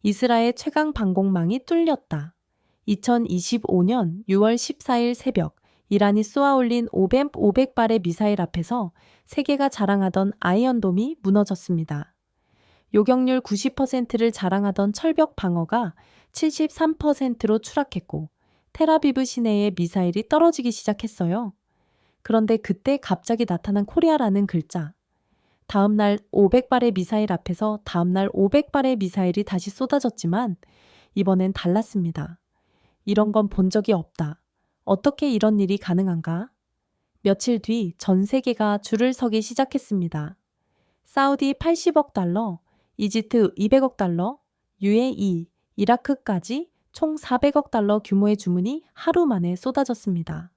이스라엘 최강 방공망이 뚫렸다. 2025년 6월 14일 새벽 이란이 쏘아올린 500발의 미사일 앞에서 세계가 자랑하던 아이언돔이 무너졌습니다. 요격률 90%를 자랑하던 철벽 방어가 73%로 추락했고 텔아비브 시내에 미사일이 떨어지기 시작했어요. 그런데 그때 갑자기 나타난 코리아라는 글자. 다음날 500발의 미사일 앞에서 다음날 500발의 미사일이 다시 쏟아졌지만 이번엔 달랐습니다. 이런 건 본 적이 없다. 어떻게 이런 일이 가능한가? 며칠 뒤 전 세계가 줄을 서기 시작했습니다. 사우디 80억 달러, 이집트 200억 달러, UAE, 이라크까지 총 400억 달러 규모의 주문이 하루 만에 쏟아졌습니다.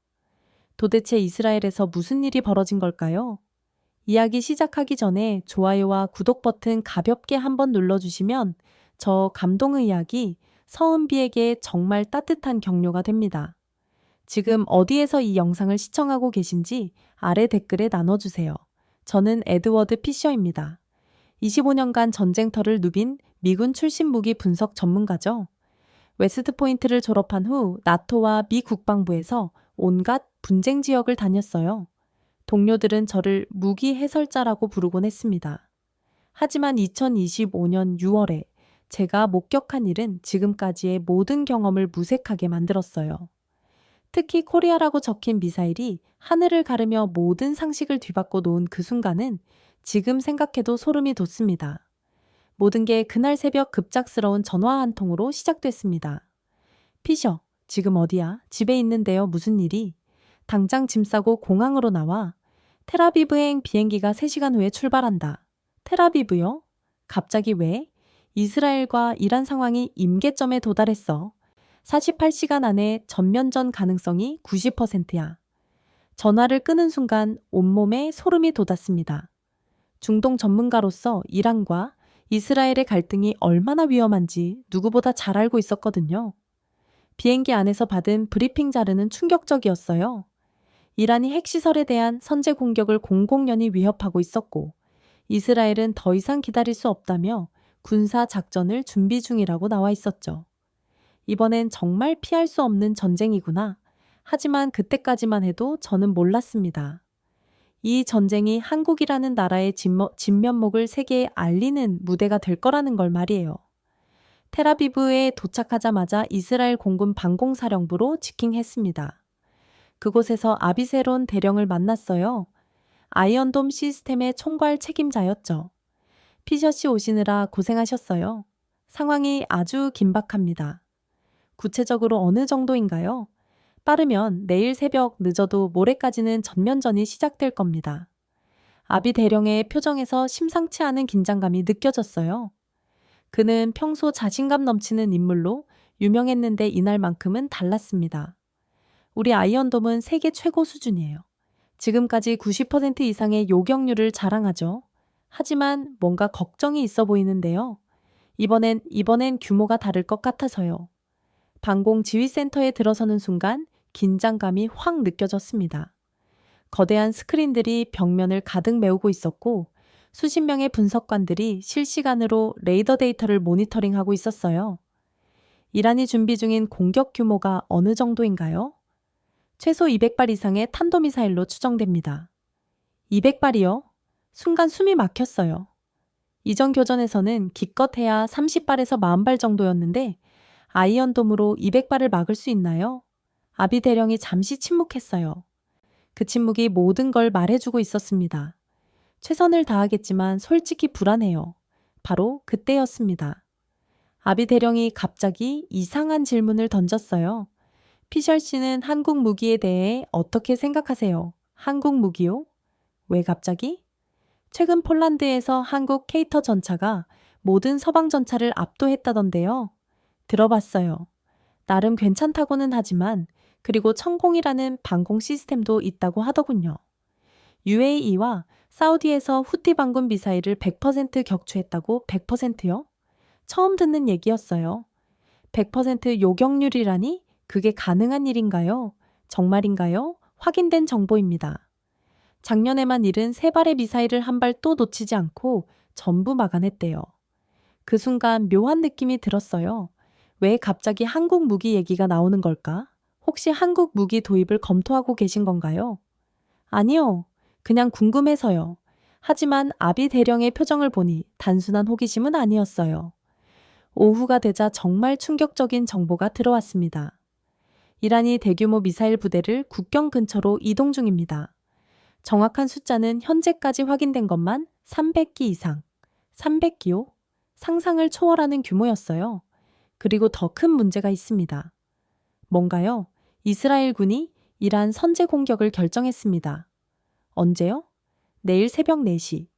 도대체 이스라엘에서 무슨 일이 벌어진 걸까요? 이야기 시작하기 전에 좋아요와 구독 버튼 가볍게 한번 눌러주시면 저 감동의 이야기 서은비에게 정말 따뜻한 격려가 됩니다. 지금 어디에서 이 영상을 시청하고 계신지 아래 댓글에 나눠주세요. 저는 에드워드 피셔입니다. 25년간 전쟁터를 누빈 미군 출신 무기 분석 전문가죠. 웨스트포인트를 졸업한 후 나토와 미 국방부에서 온갖 분쟁 지역을 다녔어요. 동료들은 저를 무기 해설자라고 부르곤 했습니다. 하지만 2025년 6월에 제가 목격한 일은 지금까지의 모든 경험을 무색하게 만들었어요. 특히 코리아라고 적힌 미사일이 하늘을 가르며 모든 상식을 뒤바꿔 놓은 그 순간은 지금 생각해도 소름이 돋습니다. 모든 게 그날 새벽 급작스러운 전화 한 통으로 시작됐습니다. 피셔, 지금 어디야? 집에 있는데요. 무슨 일이? 당장 짐 싸고 공항으로 나와. 텔아비브행 비행기가 3시간 후에 출발한다. 텔아비브요? 갑자기 왜? 이스라엘과 이란 상황이 임계점에 도달했어. 48시간 안에 전면전 가능성이 90%야. 전화를 끊은 순간 온몸에 소름이 돋았습니다. 중동 전문가로서 이란과 이스라엘의 갈등이 얼마나 위험한지 누구보다 잘 알고 있었거든요. 비행기 안에서 받은 브리핑 자료는 충격적이었어요. 이란이 핵시설에 대한 선제 공격을 공공연히 위협하고 있었고 이스라엘은 더 이상 기다릴 수 없다며 군사 작전을 준비 중이라고 나와 있었죠. 이번엔 정말 피할 수 없는 전쟁이구나. 하지만 그때까지만 해도 저는 몰랐습니다. 이 전쟁이 한국이라는 나라의 진면목을 세계에 알리는 무대가 될 거라는 걸 말이에요. 텔아비브에 도착하자마자 이스라엘 공군 방공사령부로 직행했습니다. 그곳에서 아비세론 대령을 만났어요. 아이언돔 시스템의 총괄 책임자였죠. 피셔 씨 오시느라 고생하셨어요. 상황이 아주 긴박합니다. 구체적으로 어느 정도인가요? 빠르면 내일 새벽 늦어도 모레까지는 전면전이 시작될 겁니다. 아비 대령의 표정에서 심상치 않은 긴장감이 느껴졌어요. 그는 평소 자신감 넘치는 인물로 유명했는데 이날만큼은 달랐습니다. 우리 아이언돔은 세계 최고 수준이에요. 지금까지 90% 이상의 요격률을 자랑하죠. 하지만 뭔가 걱정이 있어 보이는데요. 이번엔 규모가 다를 것 같아서요. 방공지휘센터에 들어서는 순간 긴장감이 확 느껴졌습니다. 거대한 스크린들이 벽면을 가득 메우고 있었고 수십 명의 분석관들이 실시간으로 레이더 데이터를 모니터링하고 있었어요. 이란이 준비 중인 공격 규모가 어느 정도인가요? 최소 200발 이상의 탄도미사일로 추정됩니다. 200발이요? 순간 숨이 막혔어요. 이전 교전에서는 기껏해야 30발에서 40발 정도였는데 아이언돔으로 200발을 막을 수 있나요? 아비 대령이 잠시 침묵했어요. 그 침묵이 모든 걸 말해주고 있었습니다. 최선을 다하겠지만 솔직히 불안해요. 바로 그때였습니다. 아비 대령이 갑자기 이상한 질문을 던졌어요. 피셜 씨는 한국 무기에 대해 어떻게 생각하세요? 한국 무기요? 왜 갑자기? 최근 폴란드에서 한국 케이터 전차가 모든 서방 전차를 압도했다던데요. 들어봤어요. 나름 괜찮다고는 하지만 그리고 천공이라는 방공 시스템도 있다고 하더군요. UAE와 사우디에서 후티 방군 미사일을 100% 격추했다고 100%요? 처음 듣는 얘기였어요. 100% 요격률이라니? 그게 가능한 일인가요? 정말인가요? 확인된 정보입니다. 작년에만 잃은 3발의 미사일을 한 발 또 놓치지 않고 전부 막아냈대요. 그 순간 묘한 느낌이 들었어요. 왜 갑자기 한국 무기 얘기가 나오는 걸까? 혹시 한국 무기 도입을 검토하고 계신 건가요? 아니요. 그냥 궁금해서요. 하지만 아비 대령의 표정을 보니 단순한 호기심은 아니었어요. 오후가 되자 정말 충격적인 정보가 들어왔습니다. 이란이 대규모 미사일 부대를 국경 근처로 이동 중입니다. 정확한 숫자는 현재까지 확인된 것만 300기 이상. 300기요? 상상을 초월하는 규모였어요. 그리고 더 큰 문제가 있습니다. 뭔가요? 이스라엘군이 이란 선제 공격을 결정했습니다. 언제요? 내일 새벽 4시.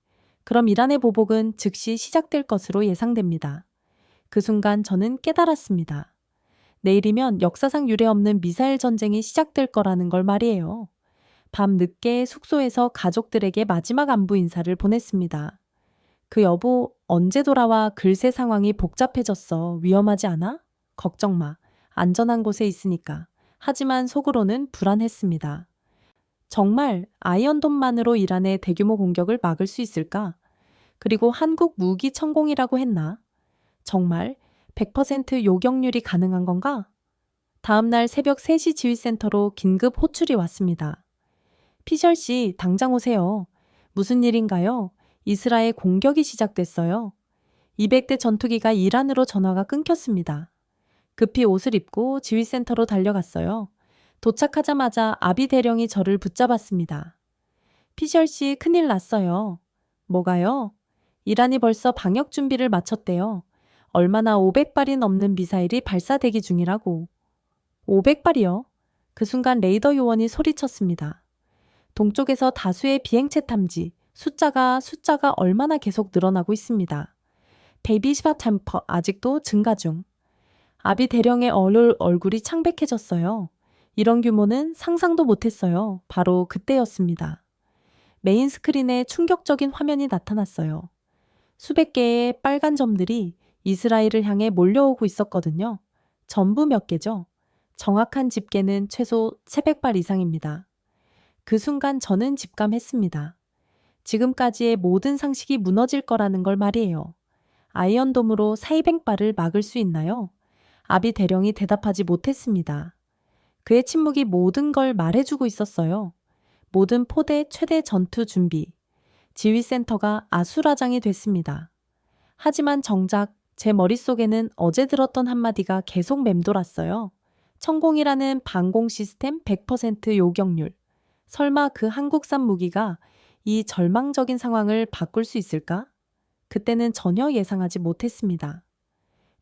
그럼 이란의 보복은 즉시 시작될 것으로 예상됩니다. 그 순간 저는 깨달았습니다. 내일이면 역사상 유례없는 미사일 전쟁이 시작될 거라는 걸 말이에요. 밤 늦게 숙소에서 가족들에게 마지막 안부 인사를 보냈습니다. 그 여보, 언제 돌아와? 글쎄 상황이 복잡해졌어. 위험하지 않아? 걱정 마. 안전한 곳에 있으니까. 하지만 속으로는 불안했습니다. 정말 아이언돔만으로 이란의 대규모 공격을 막을 수 있을까? 그리고 한국 무기 천공이라고 했나? 정말 100% 요격률이 가능한 건가? 다음날 새벽 3시 지휘센터로 긴급 호출이 왔습니다. 피셜 씨, 당장 오세요. 무슨 일인가요? 이스라엘 공격이 시작됐어요. 200대 전투기가 이란으로 전화가 끊겼습니다. 급히 옷을 입고 지휘센터로 달려갔어요. 도착하자마자 아비 대령이 저를 붙잡았습니다. 피셜 씨, 큰일 났어요. 뭐가요? 이란이 벌써 방역 준비를 마쳤대요. 얼마나 500발이 넘는 미사일이 발사 대기 중이라고. 500발이요? 그 순간 레이더 요원이 소리쳤습니다. 동쪽에서 다수의 비행체 탐지, 숫자가 얼마나 계속 늘어나고 있습니다. 베이비시바 템퍼 아직도 증가 중. 아비 대령의 얼굴이 창백해졌어요. 이런 규모는 상상도 못했어요. 바로 그때였습니다. 메인 스크린에 충격적인 화면이 나타났어요. 수백 개의 빨간 점들이 이스라엘을 향해 몰려오고 있었거든요. 전부 몇 개죠? 정확한 집계는 최소 700발 이상입니다. 그 순간 저는 직감했습니다. 지금까지의 모든 상식이 무너질 거라는 걸 말이에요. 아이언돔으로 400발을 막을 수 있나요? 아비 대령이 대답하지 못했습니다. 그의 침묵이 모든 걸 말해주고 있었어요. 모든 포대 최대 전투 준비. 지휘센터가 아수라장이 됐습니다. 하지만 정작 제 머릿속에는 어제 들었던 한마디가 계속 맴돌았어요. 천공이라는 방공 시스템 100% 요격률. 설마 그 한국산 무기가 이 절망적인 상황을 바꿀 수 있을까? 그때는 전혀 예상하지 못했습니다.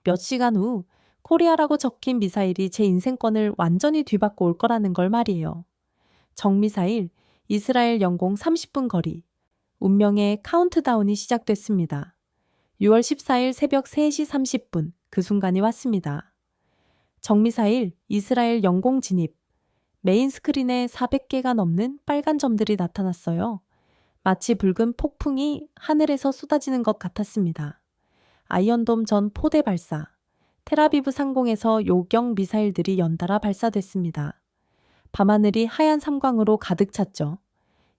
몇 시간 후 코리아라고 적힌 미사일이 제 인생권을 완전히 뒤바꿔 올 거라는 걸 말이에요. 정미사일, 이스라엘 영공 30분 거리. 운명의 카운트다운이 시작됐습니다. 6월 14일 새벽 3시 30분 그 순간이 왔습니다. 정미사일, 이스라엘 영공 진입. 메인 스크린에 400개가 넘는 빨간 점들이 나타났어요. 마치 붉은 폭풍이 하늘에서 쏟아지는 것 같았습니다. 아이언돔 전 포대 발사. 텔아비브 상공에서 요격 미사일들이 연달아 발사됐습니다. 밤하늘이 하얀 삼광으로 가득 찼죠.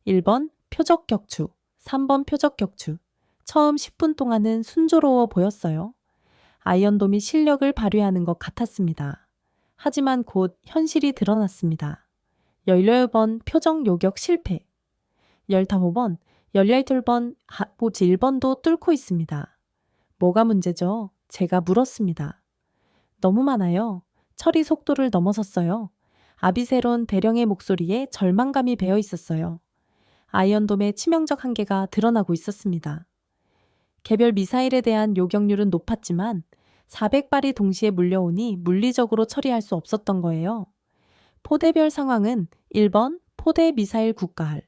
1번 표적 격추, 3번 표적 격추. 처음 10분 동안은 순조로워 보였어요. 아이언돔이 실력을 발휘하는 것 같았습니다. 하지만 곧 현실이 드러났습니다. 18번 표적 요격 실패. 15번, 18번, 보지 1번도 뚫고 있습니다. 뭐가 문제죠? 제가 물었습니다. 너무 많아요. 처리 속도를 넘어섰어요. 아비세론 대령의 목소리에 절망감이 배어 있었어요. 아이언돔의 치명적 한계가 드러나고 있었습니다. 개별 미사일에 대한 요격률은 높았지만 400발이 동시에 물려오니 물리적으로 처리할 수 없었던 거예요. 포대별 상황은 1번 포대 미사일 국가할,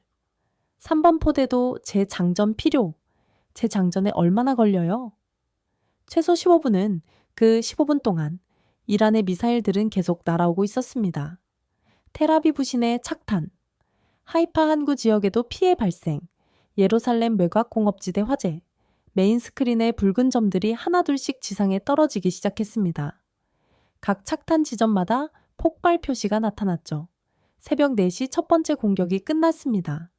3번 포대도 재장전 필요. 재장전에 얼마나 걸려요? 최소 15분은 그 15분 동안 이란의 미사일들은 계속 날아오고 있었습니다. 텔아비브 시내 착탄, 하이파 항구 지역에도 피해 발생, 예루살렘 외곽 공업지대 화재, 메인 스크린의 붉은 점들이 하나둘씩 지상에 떨어지기 시작했습니다. 각 착탄 지점마다 폭발 표시가 나타났죠. 새벽 4시 첫 번째 공격이 끝났습니다.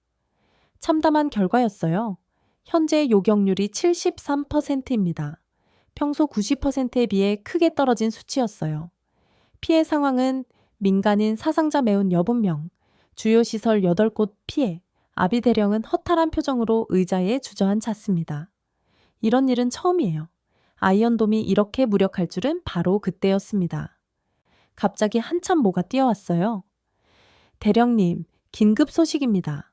참담한 결과였어요. 현재 요격률이 73%입니다. 평소 90%에 비해 크게 떨어진 수치였어요. 피해 상황은 민간인 사상자 매운 6명, 주요 시설 8곳 피해, 아비 대령은 허탈한 표정으로 의자에 주저앉았습니다. 이런 일은 처음이에요. 아이언돔이 이렇게 무력할 줄은 바로 그때였습니다. 갑자기 한참 뭐가 뛰어왔어요. 대령님, 긴급 소식입니다.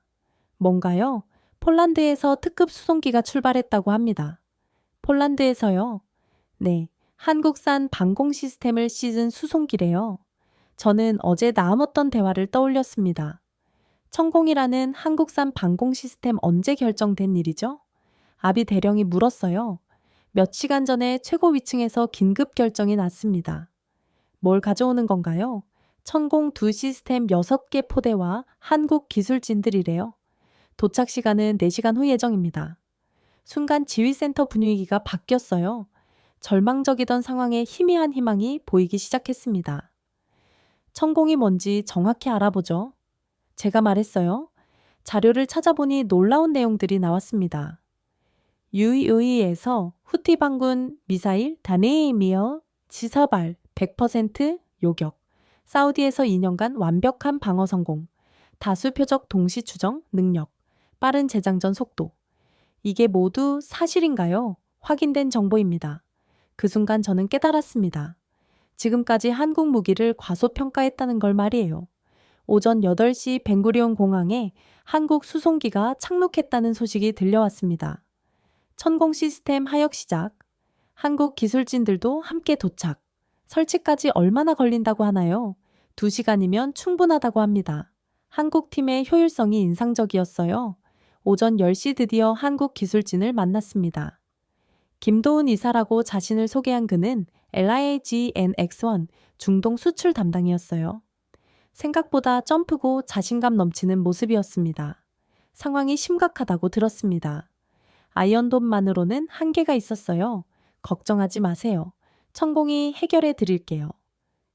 뭔가요? 폴란드에서 특급 수송기가 출발했다고 합니다. 폴란드에서요? 네, 한국산 방공 시스템을 싣은 수송기래요. 저는 어제 나눴던 대화를 떠올렸습니다. 천공이라는 한국산 방공 시스템 언제 결정된 일이죠? 아비 대령이 물었어요. 몇 시간 전에 최고 위층에서 긴급 결정이 났습니다. 뭘 가져오는 건가요? 천공 2 시스템 6개 포대와 한국 기술진들이래요. 도착 시간은 4시간 후 예정입니다. 순간 지휘센터 분위기가 바뀌었어요. 절망적이던 상황에 희미한 희망이 보이기 시작했습니다. 천공이 뭔지 정확히 알아보죠. 제가 말했어요. 자료를 찾아보니 놀라운 내용들이 나왔습니다. UAE에서 후티 반군 미사일 다네이미어 지사발 100% 요격, 사우디에서 2년간 완벽한 방어 성공, 다수 표적 동시 추정 능력, 빠른 재장전 속도. 이게 모두 사실인가요? 확인된 정보입니다. 그 순간 저는 깨달았습니다. 지금까지 한국 무기를 과소평가했다는 걸 말이에요. 오전 8시 벵구리온 공항에 한국 수송기가 착륙했다는 소식이 들려왔습니다. 천공 시스템 하역 시작. 한국 기술진들도 함께 도착. 설치까지 얼마나 걸린다고 하나요? 2시간이면 충분하다고 합니다. 한국 팀의 효율성이 인상적이었어요. 오전 10시 드디어 한국 기술진을 만났습니다. 김도훈 이사라고 자신을 소개한 그는 LIAGNX1 중동 수출 담당이었어요. 생각보다 점프고 자신감 넘치는 모습이었습니다. 상황이 심각하다고 들었습니다. 아이언돔만으로는 한계가 있었어요. 걱정하지 마세요. 천공이 해결해 드릴게요.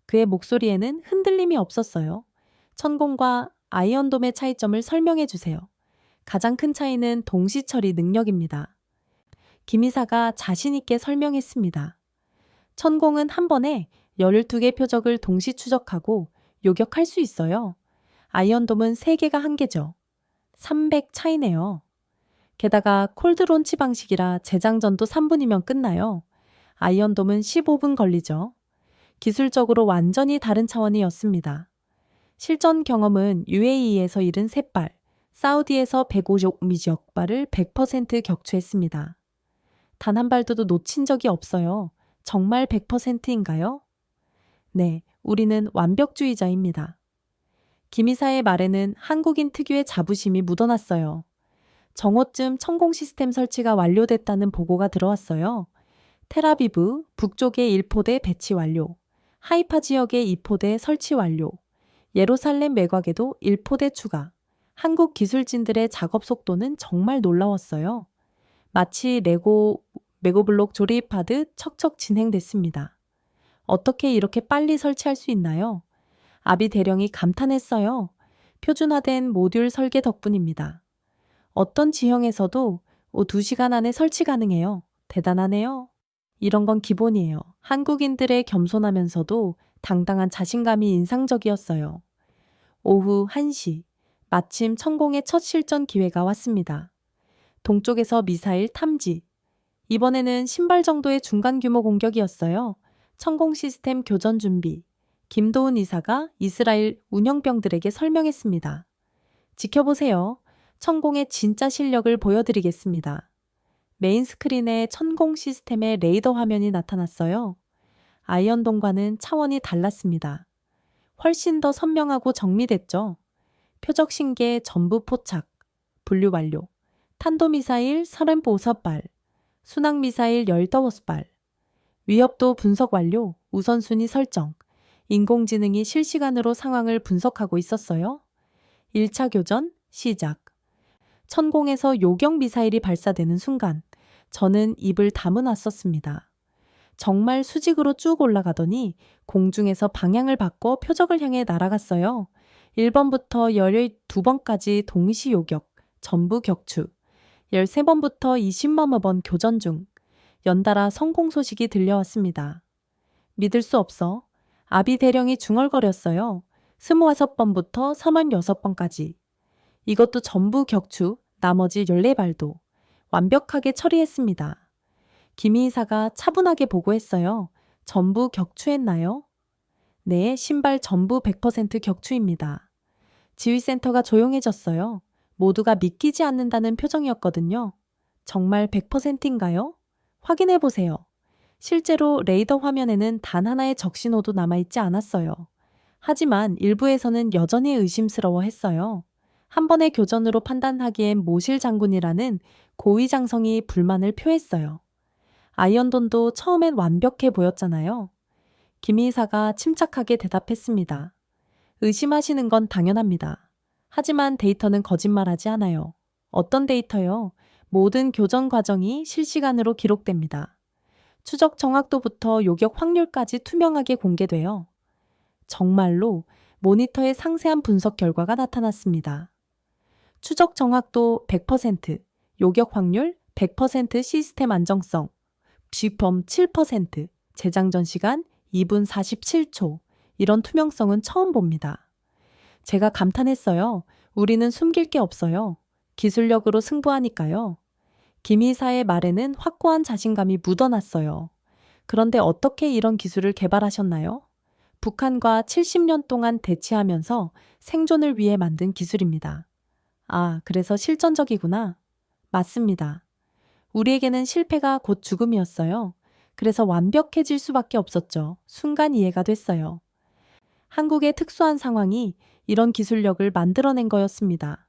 그의 목소리에는 흔들림이 없었어요. 천공과 아이언돔의 차이점을 설명해 주세요. 가장 큰 차이는 동시 처리 능력입니다. 김 이사가 자신 있게 설명했습니다. 천공은 한 번에 12개 표적을 동시 추적하고 요격할 수 있어요. 아이언돔은 3개가 한계죠. 300 차이네요. 게다가 콜드론치 방식이라 재장전도 3분이면 끝나요. 아이언돔은 15분 걸리죠. 기술적으로 완전히 다른 차원이었습니다. 실전 경험은 UAE에서 73발, 사우디에서 150미적발을 100% 격추했습니다. 단 한 발도 놓친 적이 없어요. 정말 100%인가요? 네, 우리는 완벽주의자입니다. 김 이사의 말에는 한국인 특유의 자부심이 묻어났어요. 정오쯤 천공 시스템 설치가 완료됐다는 보고가 들어왔어요. 텔아비브 북쪽에 1포대 배치 완료, 하이파 지역에 2포대 설치 완료, 예루살렘 외곽에도 1포대 추가. 한국 기술진들의 작업 속도는 정말 놀라웠어요. 마치 레고블록 조립하듯 척척 진행됐습니다. 어떻게 이렇게 빨리 설치할 수 있나요? 아비 대령이 감탄했어요. 표준화된 모듈 설계 덕분입니다. 어떤 지형에서도 2시간 안에 설치 가능해요. 대단하네요. 이런 건 기본이에요. 한국인들의 겸손하면서도 당당한 자신감이 인상적이었어요. 오후 1시, 마침 천공의 첫 실전 기회가 왔습니다. 동쪽에서 미사일 탐지. 이번에는 신발 정도의 중간 규모 공격이었어요. 천공 시스템 교전 준비. 김도훈 이사가 이스라엘 운영병들에게 설명했습니다. 지켜보세요. 천공의 진짜 실력을 보여드리겠습니다. 메인 스크린에 천공 시스템의 레이더 화면이 나타났어요. 아이언돔과는 차원이 달랐습니다. 훨씬 더 선명하고 정밀했죠. 표적 신계 전부 포착, 분류 완료, 탄도미사일 35발, 순항미사일 15발, 위협도 분석 완료, 우선순위 설정, 인공지능이 실시간으로 상황을 분석하고 있었어요. 1차 교전 시작. 천공에서 요격 미사일이 발사되는 순간 저는 입을 다문왔었습니다. 정말 수직으로 쭉 올라가더니 공중에서 방향을 바꿔 표적을 향해 날아갔어요. 1번부터 12번까지 동시 요격, 전부 격추. 13번부터 20만 번 교전 중. 연달아 성공 소식이 들려왔습니다. 믿을 수 없어. 아비 대령이 중얼거렸어요. 26번부터 36번까지. 이것도 전부 격추, 나머지 14발도 완벽하게 처리했습니다. 김희 이사가 차분하게 보고했어요. 전부 격추했나요? 네, 신발 전부 100% 격추입니다. 지휘센터가 조용해졌어요. 모두가 믿기지 않는다는 표정이었거든요. 정말 100%인가요? 확인해 보세요. 실제로 레이더 화면에는 단 하나의 적신호도 남아있지 않았어요. 하지만 일부에서는 여전히 의심스러워 했어요. 한 번의 교전으로 판단하기엔 모실 장군이라는 고위장성이 불만을 표했어요. 아이언돈도 처음엔 완벽해 보였잖아요. 김 이사가 침착하게 대답했습니다. 의심하시는 건 당연합니다. 하지만 데이터는 거짓말하지 않아요. 어떤 데이터요? 모든 교전 과정이 실시간으로 기록됩니다. 추적 정확도부터 요격 확률까지 투명하게 공개돼요. 정말로 모니터의 상세한 분석 결과가 나타났습니다. 추적 정확도 100%, 요격 확률 100%, 시스템 안정성, 비범 7%, 재장전 시간 2분 47초. 이런 투명성은 처음 봅니다. 제가 감탄했어요. 우리는 숨길 게 없어요. 기술력으로 승부하니까요. 김 이사의 말에는 확고한 자신감이 묻어났어요. 그런데 어떻게 이런 기술을 개발하셨나요? 북한과 70년 동안 대치하면서 생존을 위해 만든 기술입니다. 아, 그래서 실전적이구나. 맞습니다. 우리에게는 실패가 곧 죽음이었어요. 그래서 완벽해질 수밖에 없었죠. 순간 이해가 됐어요. 한국의 특수한 상황이 이런 기술력을 만들어낸 거였습니다.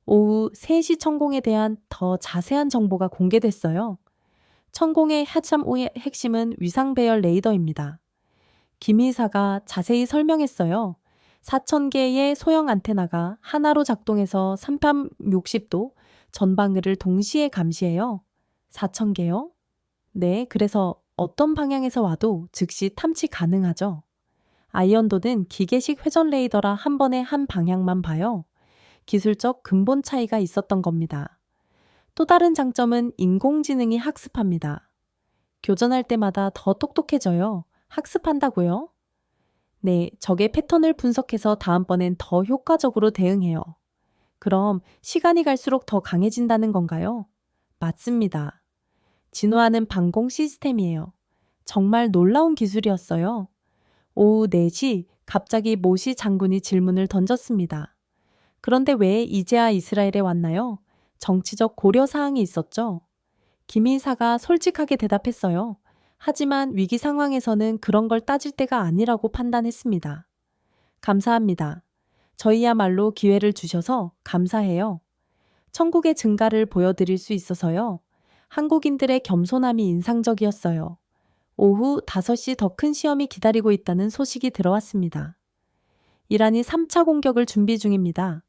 오후 3시 천공에 대한 더 자세한 정보가 공개됐어요. 천공의 하참5의 핵심은 위상배열 레이더입니다. 김 이사가 자세히 설명했어요. 4,000개의 소형 안테나가 하나로 작동해서 360도 전방위를 동시에 감시해요. 4,000개요? 네, 그래서 어떤 방향에서 와도 즉시 탐지 가능하죠. 아이언도는 기계식 회전 레이더라 한 번에 한 방향만 봐요. 기술적 근본 차이가 있었던 겁니다. 또 다른 장점은 인공지능이 학습합니다. 교전할 때마다 더 똑똑해져요. 학습한다고요? 네, 적의 패턴을 분석해서 다음번엔 더 효과적으로 대응해요. 그럼 시간이 갈수록 더 강해진다는 건가요? 맞습니다. 진화하는 방공 시스템이에요. 정말 놀라운 기술이었어요. 오후 4시 갑자기 모시 장군이 질문을 던졌습니다. 그런데 왜 이제야 이스라엘에 왔나요? 정치적 고려 사항이 있었죠. 김 이사가 솔직하게 대답했어요. 하지만 위기 상황에서는 그런 걸 따질 때가 아니라고 판단했습니다. 감사합니다. 저희야말로 기회를 주셔서 감사해요. 천국의 증가를 보여드릴 수 있어서요. 한국인들의 겸손함이 인상적이었어요. 오후 5시 더 큰 시험이 기다리고 있다는 소식이 들어왔습니다. 이란이 3차 공격을 준비 중입니다.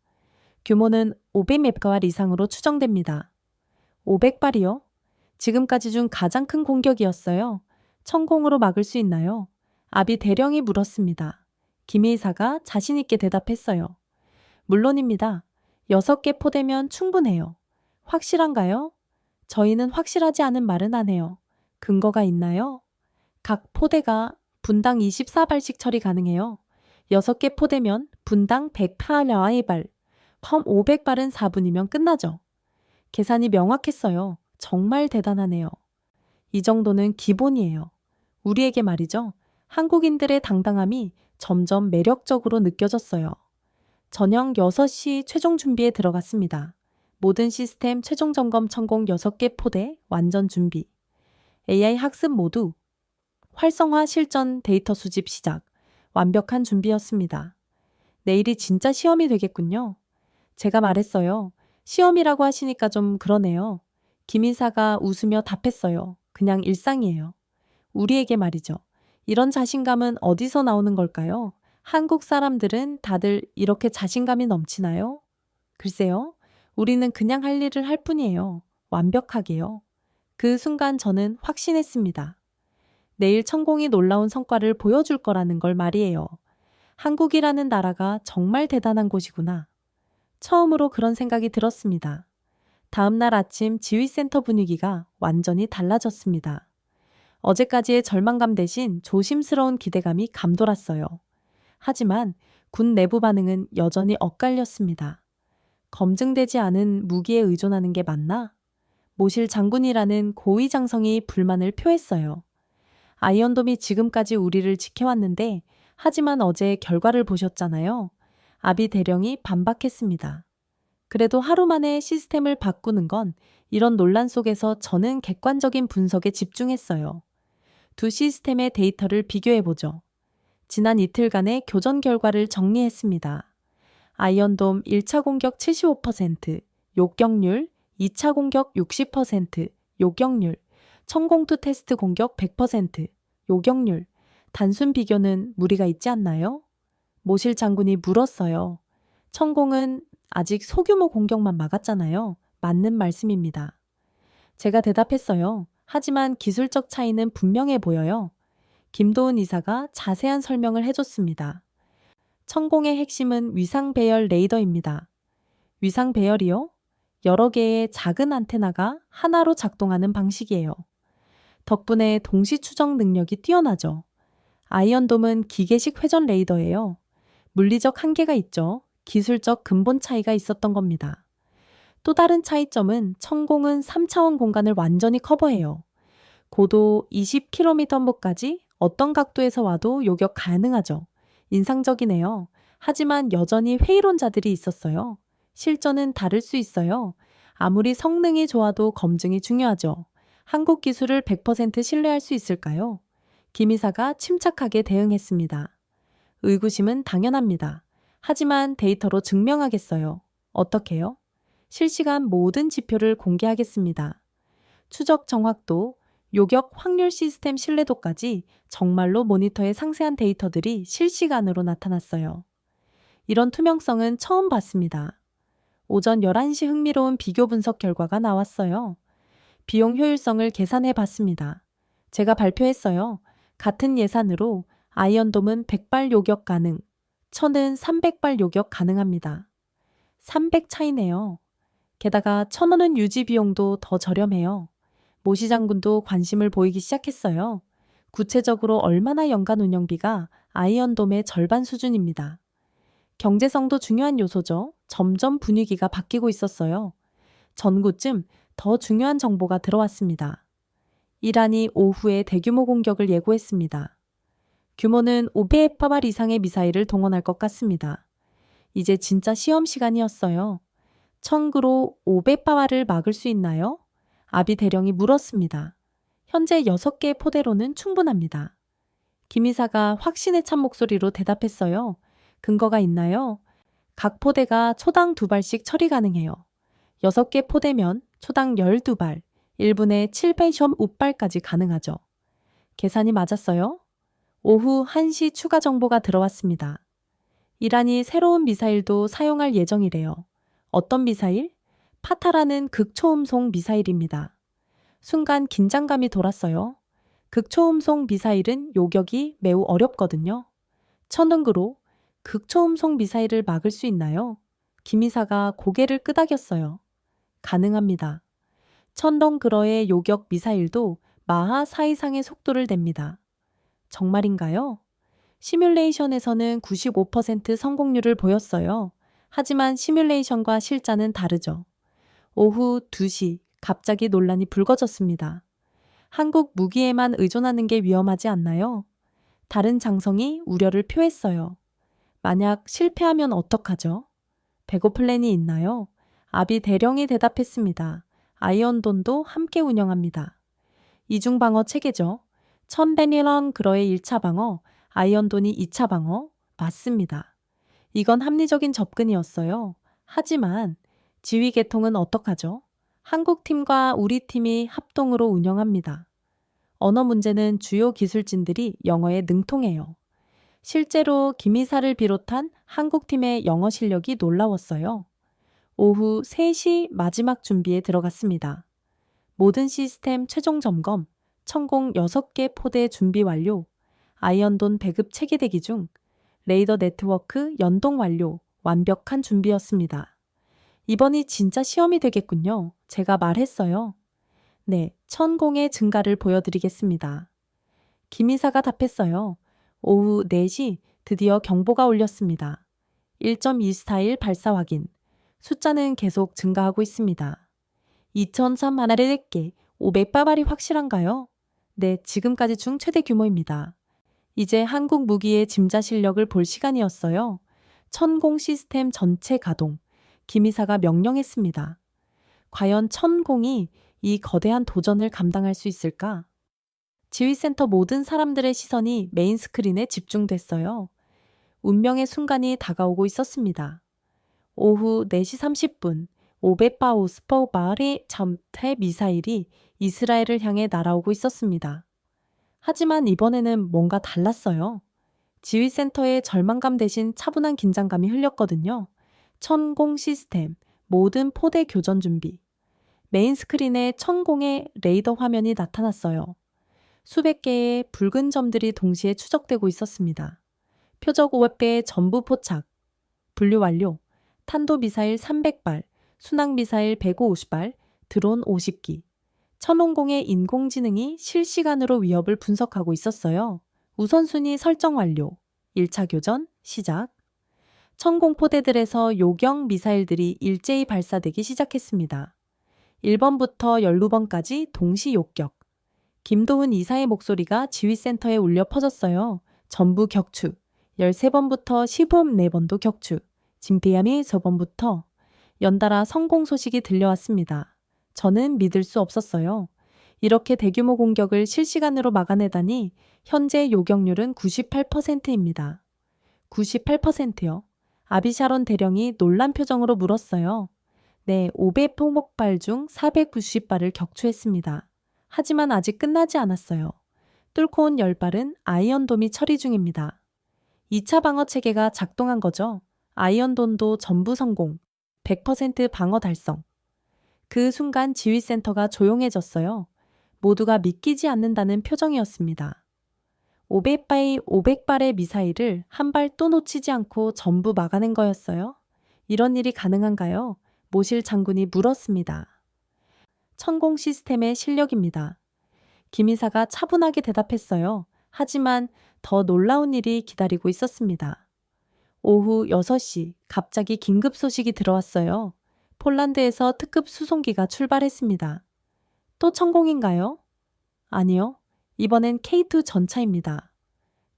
규모는 500메가와트 이상으로 추정됩니다. 500발이요? 지금까지 중 가장 큰 공격이었어요. 천공으로 막을 수 있나요? 아비 대령이 물었습니다. 김 이사가 자신 있게 대답했어요. 물론입니다. 6개 포대면 충분해요. 확실한가요? 저희는 확실하지 않은 말은 안 해요. 근거가 있나요? 각 포대가 분당 24발씩 처리 가능해요. 6개 포대면 분당 108발, 500발은 4분이면 끝나죠. 계산이 명확했어요. 정말 대단하네요. 이 정도는 기본이에요. 우리에게 말이죠. 한국인들의 당당함이 점점 매력적으로 느껴졌어요. 저녁 6시 최종 준비에 들어갔습니다. 모든 시스템 최종 점검 천공 6개 포대 완전 준비. AI 학습 모두 활성화 실전 데이터 수집 시작. 완벽한 준비였습니다. 내일이 진짜 시험이 되겠군요. 제가 말했어요. 시험이라고 하시니까 좀 그러네요. 김 이사가 웃으며 답했어요. 그냥 일상이에요. 우리에게 말이죠. 이런 자신감은 어디서 나오는 걸까요? 한국 사람들은 다들 이렇게 자신감이 넘치나요? 글쎄요. 우리는 그냥 할 일을 할 뿐이에요. 완벽하게요. 그 순간 저는 확신했습니다. 내일 천공이 놀라운 성과를 보여줄 거라는 걸 말이에요. 한국이라는 나라가 정말 대단한 곳이구나. 처음으로 그런 생각이 들었습니다. 다음날 아침 지휘센터 분위기가 완전히 달라졌습니다. 어제까지의 절망감 대신 조심스러운 기대감이 감돌았어요. 하지만 군 내부 반응은 여전히 엇갈렸습니다. 검증되지 않은 무기에 의존하는 게 맞나? 모실 장군이라는 고위장성이 불만을 표했어요. 아이언돔이 지금까지 우리를 지켜왔는데 하지만 어제 결과를 보셨잖아요. 아비 대령이 반박했습니다. 그래도 하루 만에 시스템을 바꾸는 건 이런 논란 속에서 저는 객관적인 분석에 집중했어요. 두 시스템의 데이터를 비교해보죠. 지난 이틀간의 교전 결과를 정리했습니다. 아이언돔 1차 공격 75%, 요격률, 2차 공격 60%, 요격률, 천공투 테스트 공격 100%, 요격률. 단순 비교는 무리가 있지 않나요? 모실 장군이 물었어요. 천공은 아직 소규모 공격만 막았잖아요. 맞는 말씀입니다. 제가 대답했어요. 하지만 기술적 차이는 분명해 보여요. 김도은 이사가 자세한 설명을 해줬습니다. 천공의 핵심은 위상 배열 레이더입니다. 위상 배열이요? 여러 개의 작은 안테나가 하나로 작동하는 방식이에요. 덕분에 동시 추적 능력이 뛰어나죠. 아이언돔은 기계식 회전 레이더예요. 물리적 한계가 있죠. 기술적 근본 차이가 있었던 겁니다. 또 다른 차이점은 천공은 3차원 공간을 완전히 커버해요. 고도 20km까지 어떤 각도에서 와도 요격 가능하죠. 인상적이네요. 하지만 여전히 회의론자들이 있었어요. 실전은 다를 수 있어요. 아무리 성능이 좋아도 검증이 중요하죠. 한국 기술을 100% 신뢰할 수 있을까요? 김 이사가 침착하게 대응했습니다. 의구심은 당연합니다. 하지만 데이터로 증명하겠어요. 어떻게요? 실시간 모든 지표를 공개하겠습니다. 추적 정확도, 요격 확률 시스템 신뢰도까지 정말로 모니터의 상세한 데이터들이 실시간으로 나타났어요. 이런 투명성은 처음 봤습니다. 오전 11시 흥미로운 비교 분석 결과가 나왔어요. 비용 효율성을 계산해 봤습니다. 제가 발표했어요. 같은 예산으로 아이언돔은 100발 요격 가능, 천은 300발 요격 가능합니다. 300 차이네요. 게다가 천원은 유지 비용도 더 저렴해요. 모시 장군도 관심을 보이기 시작했어요. 구체적으로 얼마나 연간 운영비가 아이언돔의 절반 수준입니다. 경제성도 중요한 요소죠. 점점 분위기가 바뀌고 있었어요. 전구쯤 더 중요한 정보가 들어왔습니다. 이란이 오후에 대규모 공격을 예고했습니다. 규모는 500발 이상의 미사일을 동원할 것 같습니다. 이제 진짜 시험 시간이었어요. 청구로 500발을 막을 수 있나요? 아비 대령이 물었습니다. 현재 6개의 포대로는 충분합니다. 김 이사가 확신에 찬 목소리로 대답했어요. 근거가 있나요? 각 포대가 초당 2발씩 처리 가능해요. 6개 포대면 초당 12발, 1분에 7.5발까지 가능하죠. 계산이 맞았어요? 오후 1시 추가 정보가 들어왔습니다. 이란이 새로운 미사일도 사용할 예정이래요. 어떤 미사일? 파타라는 극초음속 미사일입니다. 순간 긴장감이 돌았어요. 극초음속 미사일은 요격이 매우 어렵거든요. 천등그로 극초음속 미사일을 막을 수 있나요? 김 이사가 고개를 끄덕였어요. 가능합니다. 천덩그러의 요격 미사일도 마하 4 이상의 속도를 냅니다. 정말인가요? 시뮬레이션에서는 95% 성공률을 보였어요. 하지만 시뮬레이션과 실전은 다르죠. 오후 2시 갑자기 논란이 불거졌습니다. 한국 무기에만 의존하는 게 위험하지 않나요? 다른 장성이 우려를 표했어요. 만약 실패하면 어떡하죠? 배고 플랜이 있나요? 아비 대령이 대답했습니다. 아이언돔도 함께 운영합니다. 이중방어 체계죠. 천베니런 그러의 1차 방어, 아이언돔이 2차 방어, 맞습니다. 이건 합리적인 접근이었어요. 하지만 지휘 계통은 어떡하죠? 한국 팀과 우리 팀이 합동으로 운영합니다. 언어 문제는 주요 기술진들이 영어에 능통해요. 실제로 김 이사를 비롯한 한국 팀의 영어 실력이 놀라웠어요. 오후 3시 마지막 준비에 들어갔습니다. 모든 시스템 최종 점검, 천공 6개 포대 준비 완료, 아이언돔 배급 체계 대기 중, 레이더 네트워크 연동 완료, 완벽한 준비였습니다. 이번이 진짜 시험이 되겠군요. 제가 말했어요. 네, 천공의 증가를 보여드리겠습니다. 김이사가 답했어요. 오후 4시 드디어 경보가 울렸습니다. 1.2스타일 발사 확인. 숫자는 계속 증가하고 있습니다. 2003 하나를 낼게 500바발이 확실한가요? 네, 지금까지 중 최대 규모입니다. 이제 한국 무기의 짐자 실력을 볼 시간이었어요. 천공 시스템 전체 가동. 김이사가 명령했습니다. 과연 천공이 이 거대한 도전을 감당할 수 있을까? 지휘센터 모든 사람들의 시선이 메인 스크린에 집중됐어요. 운명의 순간이 다가오고 있었습니다. 오후 4시 30분, 오베파우스포바리 잠태 미사일이 이스라엘을 향해 날아오고 있었습니다. 하지만 이번에는 뭔가 달랐어요. 지휘센터의 절망감 대신 차분한 긴장감이 흘렸거든요. 천공 시스템, 모든 포대 교전 준비. 메인 스크린에 천공의 레이더 화면이 나타났어요. 수백 개의 붉은 점들이 동시에 추적되고 있었습니다. 표적 500배 전부 포착. 분류 완료. 탄도미사일 300발, 순항미사일 150발, 드론 50기. 천홍공의 인공지능이 실시간으로 위협을 분석하고 있었어요. 우선순위 설정 완료. 1차 교전 시작. 천공포대들에서 요격 미사일들이 일제히 발사되기 시작했습니다. 1번부터 12번까지 동시 욕격. 김도훈 이사의 목소리가 지휘센터에 울려 퍼졌어요. 전부 격추. 13번부터 15번도 격추. 진피암이 저번부터 연달아 성공 소식이 들려왔습니다. 저는 믿을 수 없었어요. 이렇게 대규모 공격을 실시간으로 막아내다니 현재 요격률은 98%입니다. 98%요? 아비샤론 대령이 놀란 표정으로 물었어요. 네, 500포목발 중 490발을 격추했습니다. 하지만 아직 끝나지 않았어요. 뚫고 온 10발은 아이언돔이 처리 중입니다. 2차 방어 체계가 작동한 거죠. 아이언돔도 전부 성공. 100% 방어 달성. 그 순간 지휘센터가 조용해졌어요. 모두가 믿기지 않는다는 표정이었습니다. 500발의 미사일을 한 발 또 놓치지 않고 전부 막아낸 거였어요. 이런 일이 가능한가요? 모실 장군이 물었습니다. 천공 시스템의 실력입니다. 김이사가 차분하게 대답했어요. 하지만 더 놀라운 일이 기다리고 있었습니다. 오후 6시 갑자기 긴급 소식이 들어왔어요. 폴란드에서 특급 수송기가 출발했습니다. 또 천공인가요? 아니요. 이번엔 K2 전차입니다.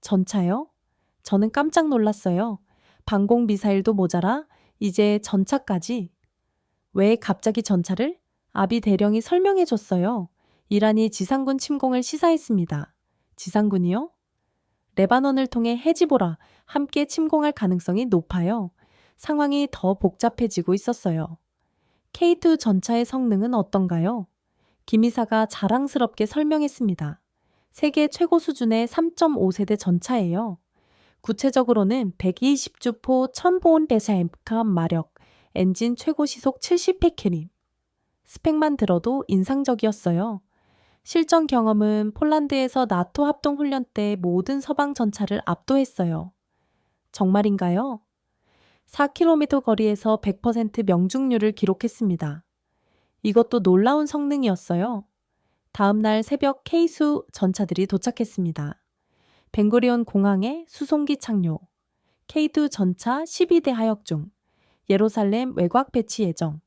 전차요? 저는 깜짝 놀랐어요. 방공 미사일도 모자라 이제 전차까지. 왜 갑자기 전차를? 아비 대령이 설명해 줬어요. 이란이 지상군 침공을 시사했습니다. 지상군이요? 레바논을 통해 헤지보라 함께 침공할 가능성이 높아요. 상황이 더 복잡해지고 있었어요. K2 전차의 성능은 어떤가요? 김이사가 자랑스럽게 설명했습니다. 세계 최고 수준의 3.5세대 전차예요. 구체적으로는 120주포 1000본 마력, 엔진 최고 시속 70팩키림. 스펙만 들어도 인상적이었어요. 실전 경험은 폴란드에서 나토 합동훈련 때 모든 서방 전차를 압도했어요. 정말인가요? 4km 거리에서 100% 명중률을 기록했습니다. 이것도 놀라운 성능이었어요. 다음 날 새벽 K수 전차들이 도착했습니다. 벵구리온 공항에 수송기 착륙, K2 전차 12대 하역 중, 예루살렘 외곽 배치 예정,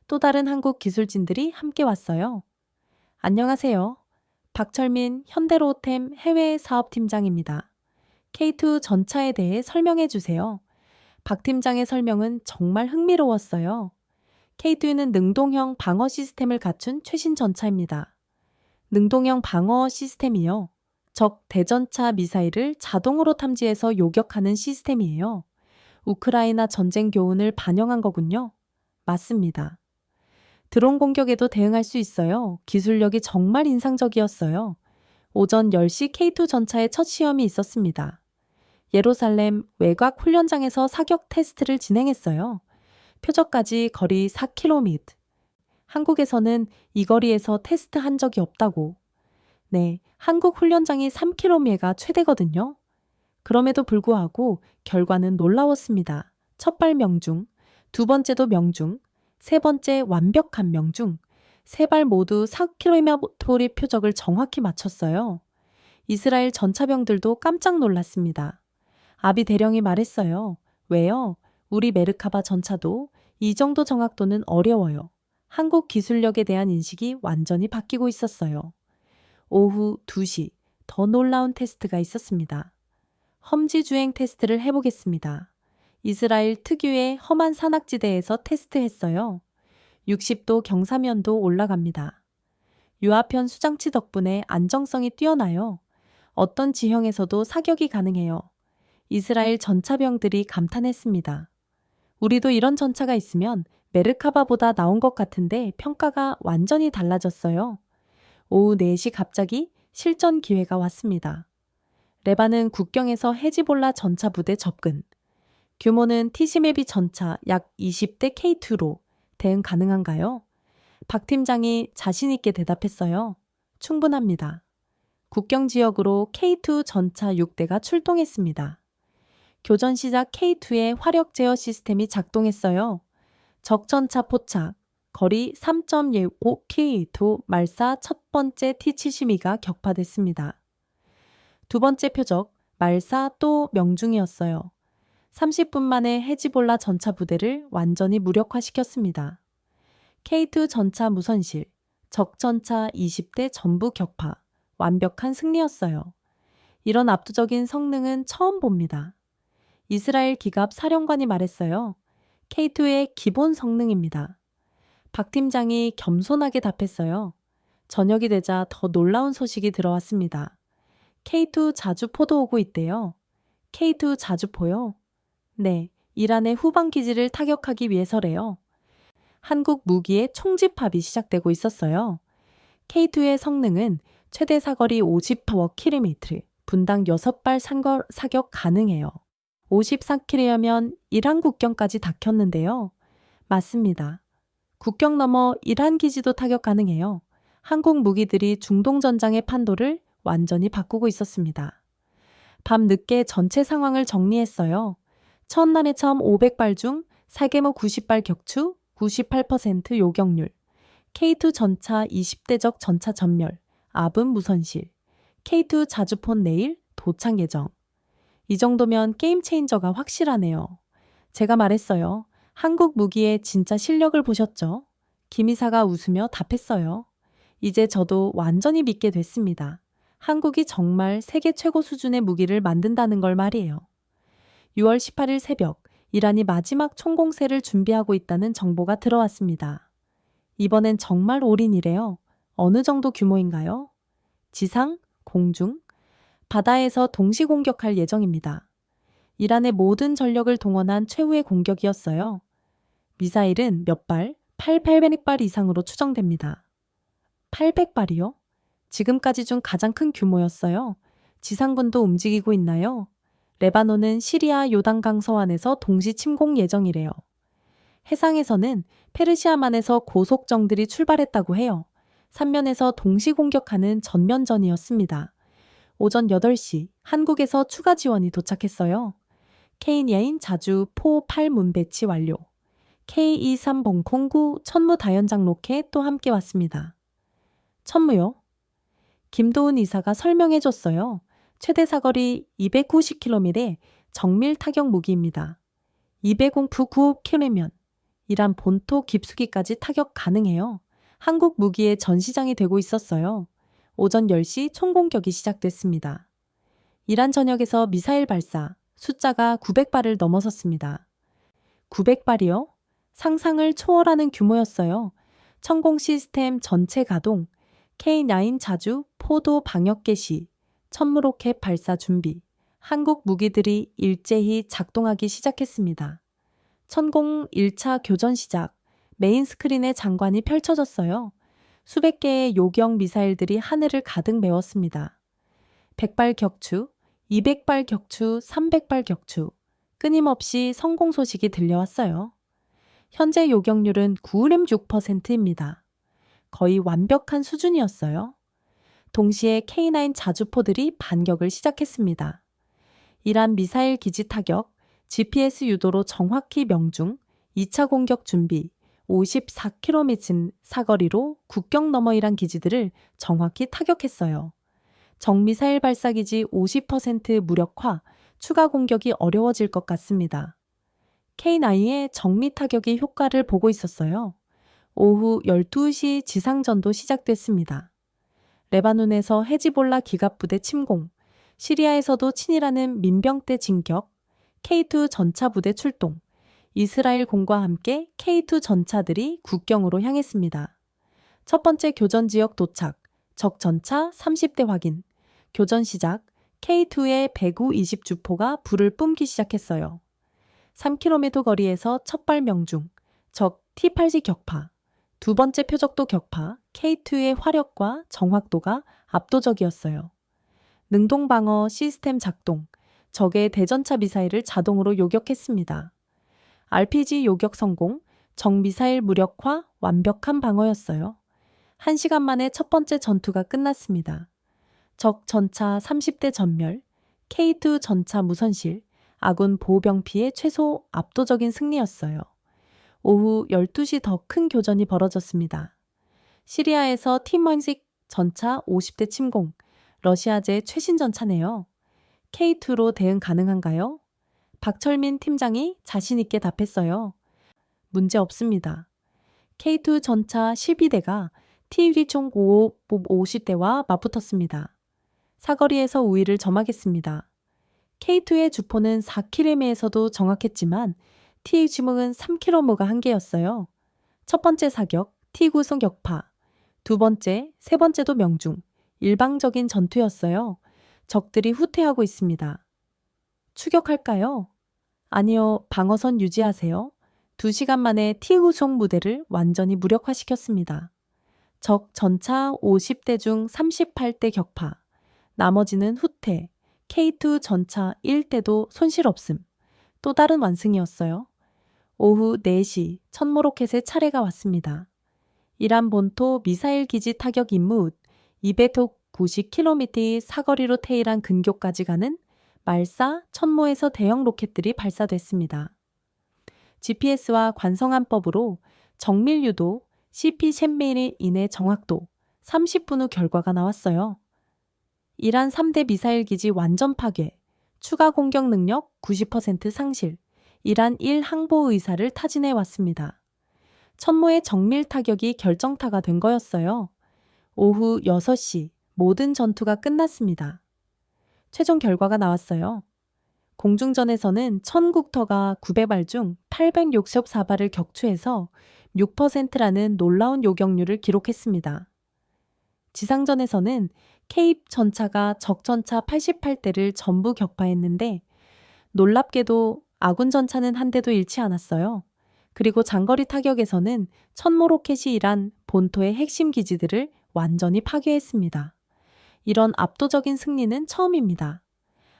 또 다른 한국 기술진들이 함께 왔어요. 안녕하세요. 박철민 현대로템 해외 사업팀장입니다. K2 전차에 대해 설명해 주세요. 박 팀장의 설명은 정말 흥미로웠어요. K2는 능동형 방어 시스템을 갖춘 최신 전차입니다. 능동형 방어 시스템이요. 적 대전차 미사일을 자동으로 탐지해서 요격하는 시스템이에요. 우크라이나 전쟁 교훈을 반영한 거군요. 맞습니다. 드론 공격에도 대응할 수 있어요. 기술력이 정말 인상적이었어요. 오전 10시 K2 전차의 첫 시험이 있었습니다. 예루살렘 외곽 훈련장에서 사격 테스트를 진행했어요. 표적까지 거리 4km. 한국에서는 이 거리에서 테스트한 적이 없다고. 네, 한국 훈련장이 3km가 최대거든요. 그럼에도 불구하고 결과는 놀라웠습니다. 첫 발 명중, 두 번째도 명중, 세 번째 완벽한 명중. 세 발 모두 4km의 표적을 정확히 맞췄어요. 이스라엘 전차병들도 깜짝 놀랐습니다. 아비 대령이 말했어요. 왜요? 우리 메르카바 전차도 이 정도 정확도는 어려워요. 한국 기술력에 대한 인식이 완전히 바뀌고 있었어요. 오후 2시 더 놀라운 테스트가 있었습니다. 험지 주행 테스트를 해보겠습니다. 이스라엘 특유의 험한 산악지대에서 테스트했어요. 60도 경사면도 올라갑니다. 유아편 수장치 덕분에 안정성이 뛰어나요. 어떤 지형에서도 사격이 가능해요. 이스라엘 전차병들이 감탄했습니다. 우리도 이런 전차가 있으면 메르카바보다 나은 것 같은데 평가가 완전히 달라졌어요. 오후 4시 갑자기 실전 기회가 왔습니다. 레바논 국경에서 헤지볼라 전차 부대 접근. 규모는 티시메비 전차 약 20대 K2로 대응 가능한가요? 박 팀장이 자신 있게 대답했어요. 충분합니다. 국경 지역으로 K2 전차 6대가 출동했습니다. 교전 시작 K2의 화력 제어 시스템이 작동했어요. 적전차 포착, 거리 3.15km 말사 첫 번째 T-72가 격파됐습니다. 두 번째 표적, 말사 또 명중이었어요. 30분 만에 헤지볼라 전차 부대를 완전히 무력화시켰습니다. K2 전차 무선실, 적전차 20대 전부 격파, 완벽한 승리였어요. 이런 압도적인 성능은 처음 봅니다. 이스라엘 기갑 사령관이 말했어요. K2의 기본 성능입니다. 박 팀장이 겸손하게 답했어요. 저녁이 되자 더 놀라운 소식이 들어왔습니다. K2 자주포도 오고 있대요. K2 자주포요? 네, 이란의 후방 기지를 타격하기 위해서래요. 한국 무기의 총집합이 시작되고 있었어요. K2의 성능은 최대 사거리 50km, 분당 6발 사격 가능해요. 54km면 이란 국경까지 닿겠는데요. 맞습니다. 국경 너머 이란 기지도 타격 가능해요. 한국 무기들이 중동 전장의 판도를 완전히 바꾸고 있었습니다. 밤 늦게 전체 상황을 정리했어요. 첫날에 처음 500발 중 살개모 90발 격추, 98% 요격률, K2 전차 20대적 전차 전멸, 아분 무선실, K2 자주폰 내일 도착 예정. 이 정도면 게임 체인저가 확실하네요. 제가 말했어요. 한국 무기의 진짜 실력을 보셨죠? 김 이사가 웃으며 답했어요. 이제 저도 완전히 믿게 됐습니다. 한국이 정말 세계 최고 수준의 무기를 만든다는 걸 말이에요. 6월 18일 새벽, 이란이 마지막 총공세를 준비하고 있다는 정보가 들어왔습니다. 이번엔 정말 올인이래요. 어느 정도 규모인가요? 지상, 공중, 바다에서 동시 공격할 예정입니다. 이란의 모든 전력을 동원한 최후의 공격이었어요. 미사일은 몇 발? 800발 이상으로 추정됩니다. 800발이요? 지금까지 중 가장 큰 규모였어요. 지상군도 움직이고 있나요? 레바논은 시리아 요단강 서안에서 동시 침공 예정이래요. 해상에서는 페르시아만에서 고속정들이 출발했다고 해요. 삼면에서 동시 공격하는 전면전이었습니다. 오전 8시 한국에서 추가 지원이 도착했어요. K9 자주 포 8문 배치 완료. K23 봉콩구 천무 다연장 로켓 또 함께 왔습니다. 천무요? 김도훈 이사가 설명해줬어요. 최대 사거리 290km의 정밀 타격 무기입니다. 209km면 이란 본토 깊숙이까지 타격 가능해요. 한국 무기의 전시장이 되고 있었어요. 오전 10시 총공격이 시작됐습니다. 이란 전역에서 미사일 발사, 숫자가 900발을 넘어섰습니다. 900발이요? 상상을 초월하는 규모였어요. 천공 시스템 전체 가동, K9 자주 포도 방역 개시, 천무로켓 발사 준비, 한국 무기들이 일제히 작동하기 시작했습니다. 천공 1차 교전 시작, 메인 스크린에 장관이 펼쳐졌어요. 수백 개의 요격 미사일들이 하늘을 가득 메웠습니다. 100발 격추, 200발 격추, 300발 격추, 끊임없이 성공 소식이 들려왔어요. 현재 요격률은 96%입니다. 거의 완벽한 수준이었어요. 동시에 K9 자주포들이 반격을 시작했습니다. 이란 미사일 기지 타격, GPS 유도로 정확히 명중, 2차 공격 준비, 54km 사거리로 국경 너머 이란 기지들을 정확히 타격했어요. 정미사일 발사기지 50% 무력화, 추가 공격이 어려워질 것 같습니다. K9의 정밀 타격이 효과를 보고 있었어요. 오후 12시 지상전도 시작됐습니다. 레바논에서 헤지볼라 기갑부대 침공, 시리아에서도 친이라는 민병대 진격, K2 전차부대 출동, 이스라엘 공과 함께 K2 전차들이 국경으로 향했습니다. 첫 번째 교전 지역 도착, 적 전차 30대 확인, 교전 시작, K2의 배구 20주포가 불을 뿜기 시작했어요. 3km 거리에서 첫발 명중, 적 T-80 격파, 두 번째 표적도 격파, K2의 화력과 정확도가 압도적이었어요. 능동방어 시스템 작동, 적의 대전차 미사일을 자동으로 요격했습니다. RPG 요격 성공, 적 미사일 무력화, 완벽한 방어였어요. 1시간 만에 첫 번째 전투가 끝났습니다. 적 전차 30대 전멸, K2 전차 무선실, 아군 보호병 피해 최소 압도적인 승리였어요. 오후 12시 더 큰 교전이 벌어졌습니다. 시리아에서 T-10 전차 50대 침공, 러시아제 최신 전차네요. K2로 대응 가능한가요? 박철민 팀장이 자신있게 답했어요. 문제 없습니다. K2 전차 12대가 T-총 50대와 맞붙었습니다. 사거리에서 우위를 점하겠습니다. K2의 주포는 4km에서도 정확했지만 T-지목은 3km가 한계였어요. 첫 번째 사격, T-구송 격파. 두 번째, 세 번째도 명중. 일방적인 전투였어요. 적들이 후퇴하고 있습니다. 추격할까요? 아니요, 방어선 유지하세요. 2시간 만에 T-구송 무대를 완전히 무력화시켰습니다. 적 전차 50대 중 38대 격파. 나머지는 후퇴. K2 전차 1대도 손실 없음. 또 다른 완승이었어요. 오후 4시 천모로켓의 차례가 왔습니다. 이란 본토 미사일 기지 타격 임무 290km 사거리로 테일한 근교까지 가는 말사 천모에서 대형 로켓들이 발사됐습니다. GPS와 관성함법으로 정밀 유도 CP1000mm 이내 정확도 30분 후 결과가 나왔어요. 이란 3대 미사일 기지 완전 파괴, 추가 공격 능력 90% 상실, 이란 1 항보 의사를 타진해 왔습니다. 천모의 정밀 타격이 결정타가 된 거였어요. 오후 6시 모든 전투가 끝났습니다. 최종 결과가 나왔어요. 공중전에서는 천국터가 900발 중 864발을 격추해서 6%라는 놀라운 요격률을 기록했습니다. 지상전에서는 K 전차가 적 전차 88대를 전부 격파했는데 놀랍게도 아군 전차는 한 대도 잃지 않았어요. 그리고 장거리 타격에서는 천모 로켓이 이란 본토의 핵심 기지들을 완전히 파괴했습니다. 이런 압도적인 승리는 처음입니다.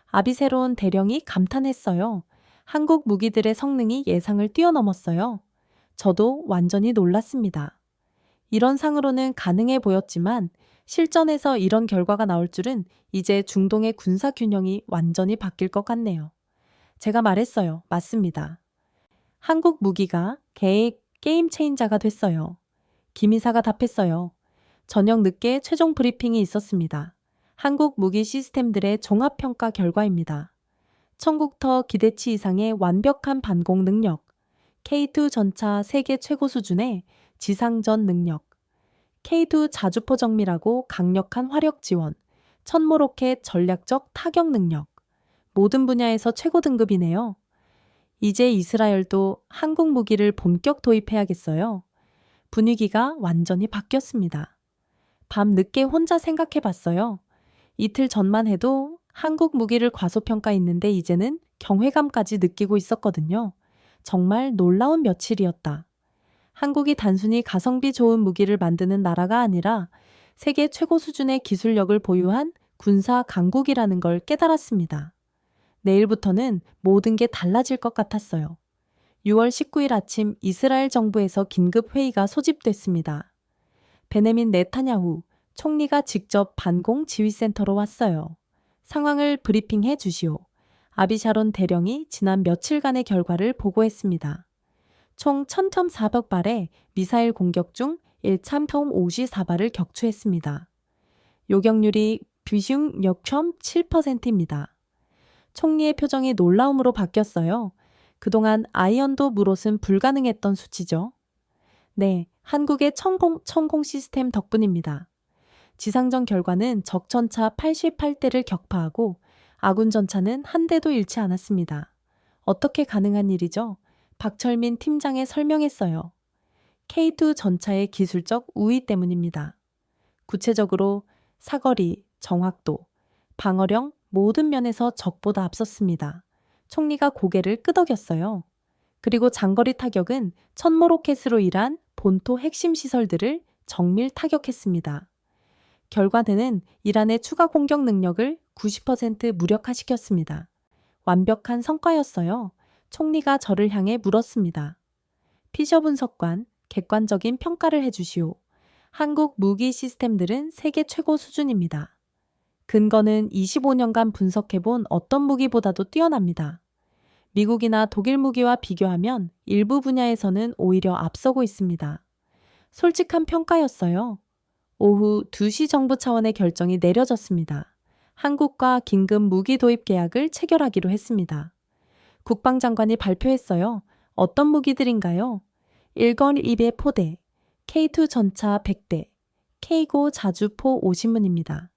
아비세론 대령이 감탄했어요. 한국 무기들의 성능이 예상을 뛰어넘었어요. 저도 완전히 놀랐습니다. 이런 상으로는 가능해 보였지만 실전에서 이런 결과가 나올 줄은 이제 중동의 군사 균형이 완전히 바뀔 것 같네요. 제가 말했어요. 맞습니다. 한국 무기가 게임 체인저가 됐어요. 김 이사가 답했어요. 저녁 늦게 최종 브리핑이 있었습니다. 한국 무기 시스템들의 종합평가 결과입니다. 천국터 기대치 이상의 완벽한 반공 능력, K2 전차 세계 최고 수준의 지상전 능력, K2 자주포 정밀하고 강력한 화력 지원, 천모 로켓 전략적 타격 능력, 모든 분야에서 최고 등급이네요. 이제 이스라엘도 한국 무기를 본격 도입해야겠어요. 분위기가 완전히 바뀌었습니다. 밤 늦게 혼자 생각해 봤어요. 이틀 전만 해도 한국 무기를 과소평가했는데 이제는 경외감까지 느끼고 있었거든요. 정말 놀라운 며칠이었다. 한국이 단순히 가성비 좋은 무기를 만드는 나라가 아니라 세계 최고 수준의 기술력을 보유한 군사 강국이라는 걸 깨달았습니다. 내일부터는 모든 게 달라질 것 같았어요. 6월 19일 아침 이스라엘 정부에서 긴급 회의가 소집됐습니다. 베냐민 네타냐후 총리가 직접 반공 지휘센터로 왔어요. 상황을 브리핑해 주시오. 아비샤론 대령이 지난 며칠간의 결과를 보고했습니다. 총 1000.400발의 미사일 공격 중 1054발을 격추했습니다. 요격률이 비중 6.7%입니다. 총리의 표정이 놀라움으로 바뀌었어요. 그동안 아이언도 물옷은 불가능했던 수치죠. 네, 한국의 천공 시스템 덕분입니다. 지상전 결과는 적 전차 88대를 격파하고 아군 전차는 한 대도 잃지 않았습니다. 어떻게 가능한 일이죠? 박철민 팀장에 설명했어요. K2 전차의 기술적 우위 때문입니다. 구체적으로 사거리, 정확도, 방어력 모든 면에서 적보다 앞섰습니다. 총리가 고개를 끄덕였어요. 그리고 장거리 타격은 천모 로켓으로 일한 본토 핵심 시설들을 정밀 타격했습니다. 결과는 이란의 추가 공격 능력을 90% 무력화시켰습니다. 완벽한 성과였어요. 총리가 저를 향해 물었습니다. 피셔 분석관, 객관적인 평가를 해주시오. 한국 무기 시스템들은 세계 최고 수준입니다. 근거는 25년간 분석해본 어떤 무기보다도 뛰어납니다. 미국이나 독일 무기와 비교하면 일부 분야에서는 오히려 앞서고 있습니다. 솔직한 평가였어요. 오후 2시 정부 차원의 결정이 내려졌습니다. 한국과 긴급 무기 도입 계약을 체결하기로 했습니다. 국방장관이 발표했어요. 어떤 무기들인가요? 1건 2배 포대, K2 전차 100대, K9 자주포 50문입니다.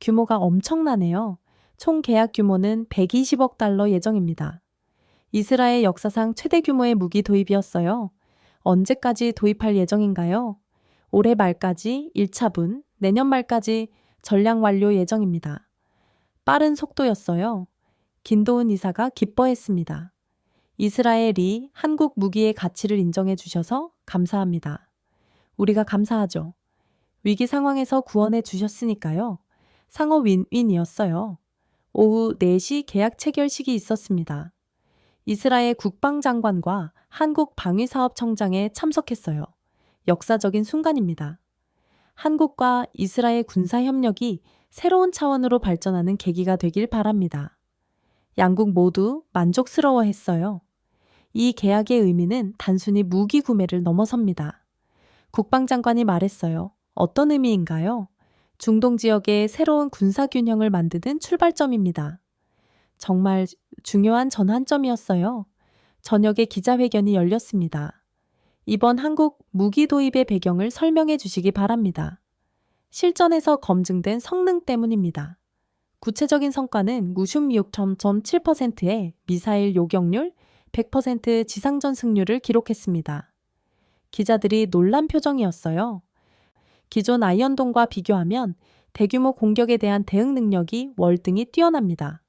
규모가 엄청나네요. 총 계약 규모는 120억 달러 예정입니다. 이스라엘 역사상 최대 규모의 무기 도입이었어요. 언제까지 도입할 예정인가요? 올해 말까지 1차분, 내년 말까지 전량 완료 예정입니다. 빠른 속도였어요. 김도훈 이사가 기뻐했습니다. 이스라엘이 한국 무기의 가치를 인정해 주셔서 감사합니다. 우리가 감사하죠. 위기 상황에서 구원해 주셨으니까요. 상호 윈윈이었어요. 오후 4시 계약 체결식이 있었습니다. 이스라엘 국방장관과 한국 방위사업청장에 참석했어요. 역사적인 순간입니다. 한국과 이스라엘 군사협력이 새로운 차원으로 발전하는 계기가 되길 바랍니다. 양국 모두 만족스러워했어요. 이 계약의 의미는 단순히 무기 구매를 넘어섭니다. 국방장관이 말했어요. 어떤 의미인가요? 중동 지역의 새로운 군사균형을 만드는 출발점입니다. 정말 중요한 전환점이었어요. 저녁에 기자회견이 열렸습니다. 이번 한국 무기 도입의 배경을 설명해 주시기 바랍니다. 실전에서 검증된 성능 때문입니다. 구체적인 성과는 무슨 6.7%의 미사일 요격률, 100% 지상전 승률을 기록했습니다. 기자들이 놀란 표정이었어요. 기존 아이언돔과 비교하면 대규모 공격에 대한 대응 능력이 월등히 뛰어납니다.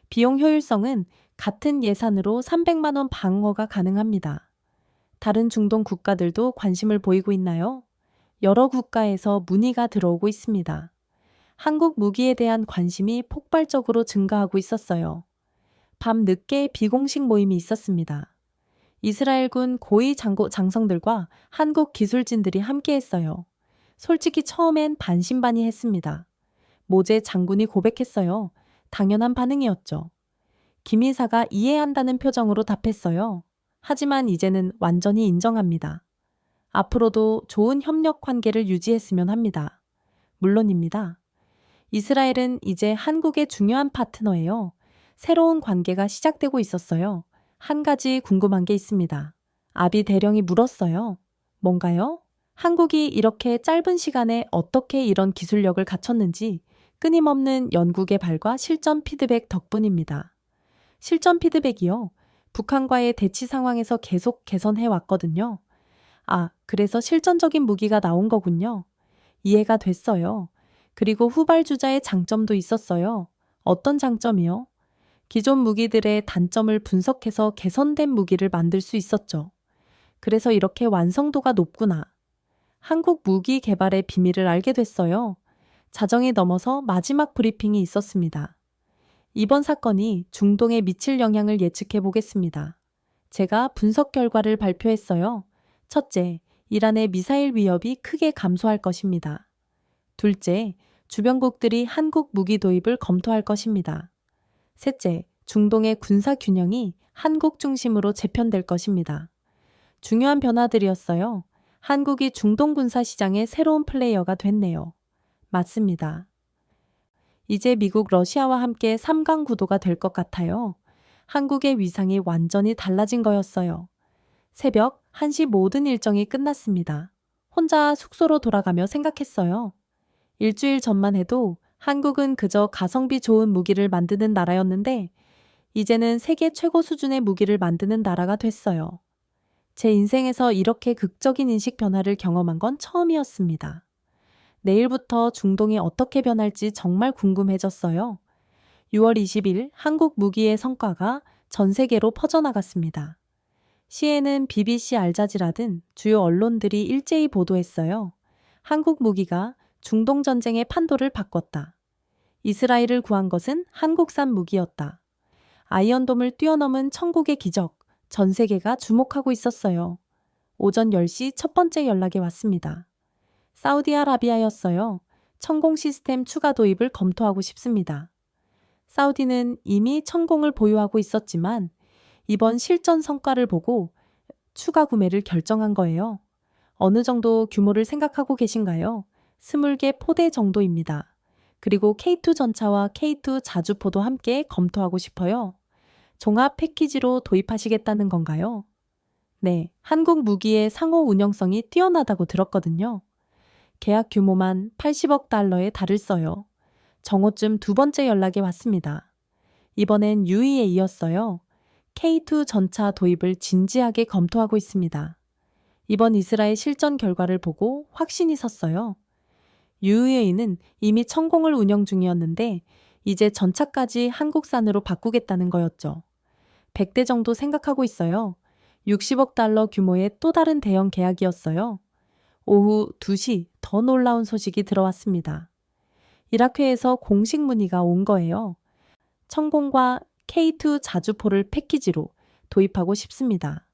비용 효율성은 같은 예산으로 300만 원 방어가 가능합니다. 다른 중동 국가들도 관심을 보이고 있나요? 여러 국가에서 문의가 들어오고 있습니다. 한국 무기에 대한 관심이 폭발적으로 증가하고 있었어요. 밤 늦게 비공식 모임이 있었습니다. 이스라엘군 고위 장성들과 한국 기술진들이 함께했어요. 솔직히 처음엔 반신반의했습니다. 모제 장군이 고백했어요. 당연한 반응이었죠. 김 이사가 이해한다는 표정으로 답했어요. 하지만 이제는 완전히 인정합니다. 앞으로도 좋은 협력 관계를 유지했으면 합니다. 물론입니다. 이스라엘은 이제 한국의 중요한 파트너예요. 새로운 관계가 시작되고 있었어요. 한 가지 궁금한 게 있습니다. 아비 대령이 물었어요. 뭔가요? 한국이 이렇게 짧은 시간에 어떻게 이런 기술력을 갖췄는지 끊임없는 연구 개발과 실전 피드백 덕분입니다. 실전 피드백이요? 북한과의 대치 상황에서 계속 개선해 왔거든요. 아, 그래서 실전적인 무기가 나온 거군요. 이해가 됐어요. 그리고 후발주자의 장점도 있었어요. 어떤 장점이요? 기존 무기들의 단점을 분석해서 개선된 무기를 만들 수 있었죠. 그래서 이렇게 완성도가 높구나. 한국 무기 개발의 비밀을 알게 됐어요. 자정이 넘어서 마지막 브리핑이 있었습니다. 이번 사건이 중동에 미칠 영향을 예측해 보겠습니다. 제가 분석 결과를 발표했어요. 첫째, 이란의 미사일 위협이 크게 감소할 것입니다. 둘째, 주변국들이 한국 무기 도입을 검토할 것입니다. 셋째, 중동의 군사 균형이 한국 중심으로 재편될 것입니다. 중요한 변화들이었어요. 한국이 중동 군사 시장의 새로운 플레이어가 됐네요. 맞습니다. 이제 미국, 러시아와 함께 3강 구도가 될 것 같아요. 한국의 위상이 완전히 달라진 거였어요. 새벽 1시 모든 일정이 끝났습니다. 혼자 숙소로 돌아가며 생각했어요. 일주일 전만 해도 한국은 그저 가성비 좋은 무기를 만드는 나라였는데 이제는 세계 최고 수준의 무기를 만드는 나라가 됐어요. 제 인생에서 이렇게 극적인 인식 변화를 경험한 건 처음이었습니다. 내일부터 중동이 어떻게 변할지 정말 궁금해졌어요. 6월 20일 한국 무기의 성과가 전 세계로 퍼져나갔습니다. 시에는 BBC 알자지라 등 주요 언론들이 일제히 보도했어요. 한국 무기가 중동 전쟁의 판도를 바꿨다. 이스라엘을 구한 것은 한국산 무기였다. 아이언돔을 뛰어넘은 천국의 기적, 전 세계가 주목하고 있었어요. 오전 10시 첫 번째 연락이 왔습니다. 사우디아라비아였어요. 천공 시스템 추가 도입을 검토하고 싶습니다. 사우디는 이미 천공을 보유하고 있었지만 이번 실전 성과를 보고 추가 구매를 결정한 거예요. 어느 정도 규모를 생각하고 계신가요? 20개 포대 정도입니다. 그리고 K2 전차와 K2 자주포도 함께 검토하고 싶어요. 종합 패키지로 도입하시겠다는 건가요? 네, 한국 무기의 상호 운영성이 뛰어나다고 들었거든요. 계약 규모만 80억 달러에 달을어요. 정오쯤 두 번째 연락이 왔습니다. 이번엔 유의에 이었어요. K2 전차 도입을 진지하게 검토하고 있습니다. 이번 이스라엘 실전 결과를 보고 확신이 섰어요. UAE는 이미 천공을 운영 중이었는데 이제 전차까지 한국산으로 바꾸겠다는 거였죠. 100대 정도 생각하고 있어요. 60억 달러 규모의 또 다른 대형 계약이었어요. 오후 2시 더 놀라운 소식이 들어왔습니다. 이라크에서 공식 문의가 온 거예요. 천공과 K2 자주포를 패키지로 도입하고 싶습니다.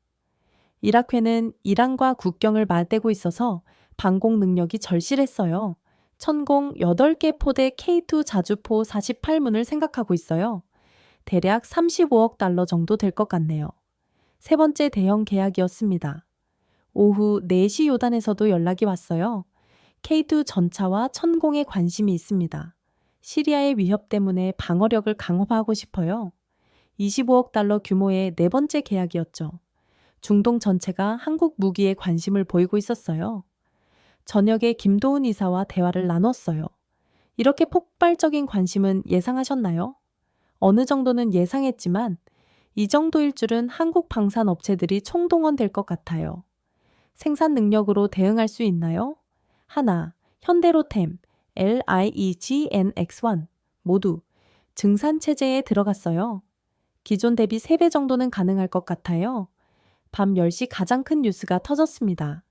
이라크는 이란과 국경을 맞대고 있어서 방공 능력이 절실했어요. 천공 8개 포대 K2 자주포 48문을 생각하고 있어요. 대략 35억 달러 정도 될 것 같네요. 세 번째 대형 계약이었습니다. 오후 4시 요단에서도 연락이 왔어요. K2 전차와 천공에 관심이 있습니다. 시리아의 위협 때문에 방어력을 강화하고 싶어요. 25억 달러 규모의 네 번째 계약이었죠. 중동 전체가 한국 무기에 관심을 보이고 있었어요. 저녁에 김도훈 이사와 대화를 나눴어요. 이렇게 폭발적인 관심은 예상하셨나요? 어느 정도는 예상했지만 이 정도일 줄은 한국 방산 업체들이 총동원될 것 같아요. 생산 능력으로 대응할 수 있나요? 하나, 현대로템, LIEGNX1 모두 증산 체제에 들어갔어요. 기존 대비 3배 정도는 가능할 것 같아요. 밤 10시 가장 큰 뉴스가 터졌습니다.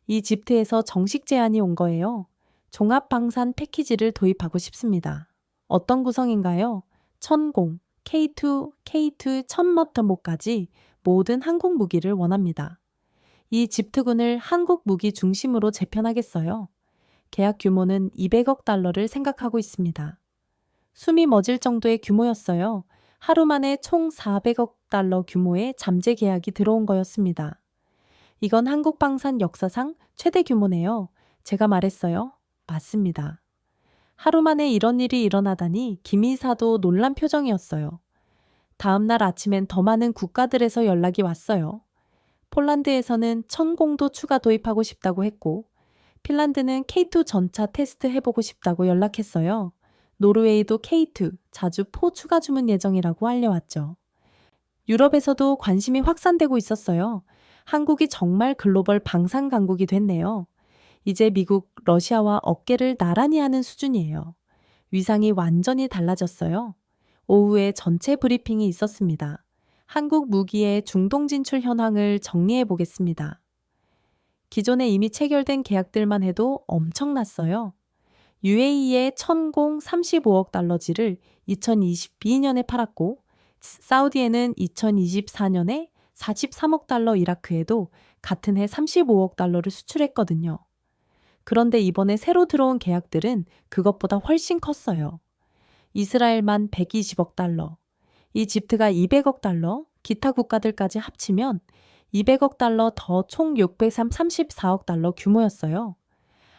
이집트에서 정식 제안이 온 거예요. 종합 방산 패키지를 도입하고 싶습니다. 어떤 구성인가요? 천공, K2, K2 천머터모까지 모든 항공 무기를 원합니다. 이집트군을 한국 무기 중심으로 재편하겠어요. 계약 규모는 200억 달러를 생각하고 있습니다. 숨이 멎을 정도의 규모였어요. 하루 만에 총 400억 달러 규모의 잠재 계약이 들어온 거였습니다. 이건 한국 방산 역사상 최대 규모네요. 제가 말했어요. 맞습니다. 하루 만에 이런 일이 일어나다니 김 이사도 놀란 표정이었어요. 다음 날 아침엔 더 많은 국가들에서 연락이 왔어요. 폴란드에서는 천공도 추가 도입하고 싶다고 했고 핀란드는 K2 전차 테스트 해보고 싶다고 연락했어요. 노르웨이도 K2 자주포 추가 주문 예정이라고 알려왔죠. 유럽에서도 관심이 확산되고 있었어요. 한국이 정말 글로벌 방산 강국이 됐네요. 이제 미국, 러시아와 어깨를 나란히 하는 수준이에요. 위상이 완전히 달라졌어요. 오후에 전체 브리핑이 있었습니다. 한국 무기의 중동 진출 현황을 정리해 보겠습니다. 기존에 이미 체결된 계약들만 해도 엄청났어요. UAE의 천공 35억 달러지를 2022년에 팔았고 사우디에는 2024년에 43억 달러 이라크에도 같은 해 35억 달러를 수출했거든요. 그런데 이번에 새로 들어온 계약들은 그것보다 훨씬 컸어요. 이스라엘만 120억 달러, 이집트가 200억 달러, 기타 국가들까지 합치면 200억 달러 더 총 634억 달러 규모였어요.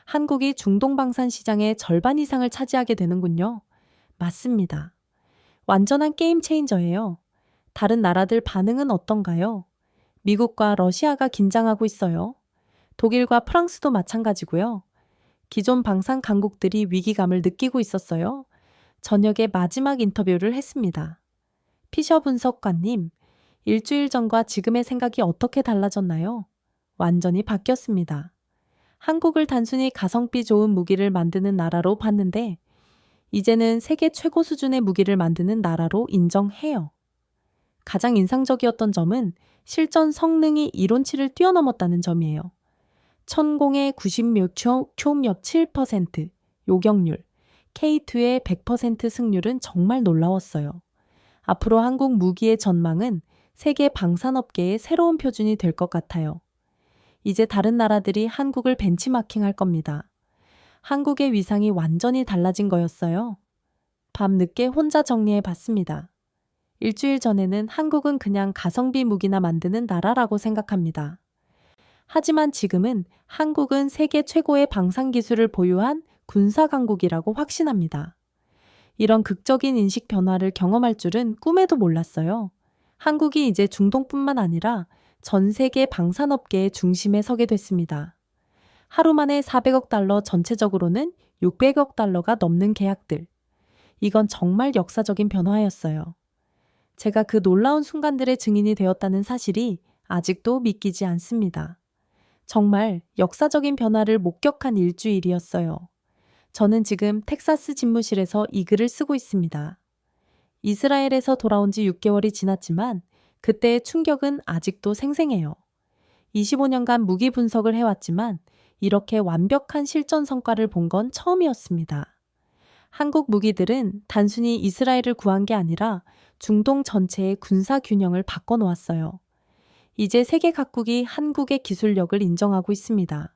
한국이 중동 방산 시장의 절반 이상을 차지하게 되는군요. 맞습니다. 완전한 게임 체인저예요. 다른 나라들 반응은 어떤가요? 미국과 러시아가 긴장하고 있어요. 독일과 프랑스도 마찬가지고요. 기존 방산 강국들이 위기감을 느끼고 있었어요. 저녁에 마지막 인터뷰를 했습니다. 피셔 분석관님, 일주일 전과 지금의 생각이 어떻게 달라졌나요? 완전히 바뀌었습니다. 한국을 단순히 가성비 좋은 무기를 만드는 나라로 봤는데, 이제는 세계 최고 수준의 무기를 만드는 나라로 인정해요. 가장 인상적이었던 점은 실전 성능이 이론치를 뛰어넘었다는 점이에요. 천공의 90묘 초음력 7%, 요격률, K2의 100% 승률은 정말 놀라웠어요. 앞으로 한국 무기의 전망은 세계 방산업계의 새로운 표준이 될 것 같아요. 이제 다른 나라들이 한국을 벤치마킹할 겁니다. 한국의 위상이 완전히 달라진 거였어요. 밤늦게 혼자 정리해 봤습니다. 일주일 전에는 한국은 그냥 가성비 무기나 만드는 나라라고 생각합니다. 하지만 지금은 한국은 세계 최고의 방산 기술을 보유한 군사 강국이라고 확신합니다. 이런 극적인 인식 변화를 경험할 줄은 꿈에도 몰랐어요. 한국이 이제 중동뿐만 아니라 전 세계 방산업계의 중심에 서게 됐습니다. 하루 만에 400억 달러, 전체적으로는 600억 달러가 넘는 계약들. 이건 정말 역사적인 변화였어요. 제가 그 놀라운 순간들의 증인이 되었다는 사실이 아직도 믿기지 않습니다. 정말 역사적인 변화를 목격한 일주일이었어요. 저는 지금 텍사스 집무실에서 이 글을 쓰고 있습니다. 이스라엘에서 돌아온 지 6개월이 지났지만 그때의 충격은 아직도 생생해요. 25년간 무기 분석을 해왔지만 이렇게 완벽한 실전 성과를 본 건 처음이었습니다. 한국 무기들은 단순히 이스라엘을 구한 게 아니라 중동 전체의 군사 균형을 바꿔놓았어요. 이제 세계 각국이 한국의 기술력을 인정하고 있습니다.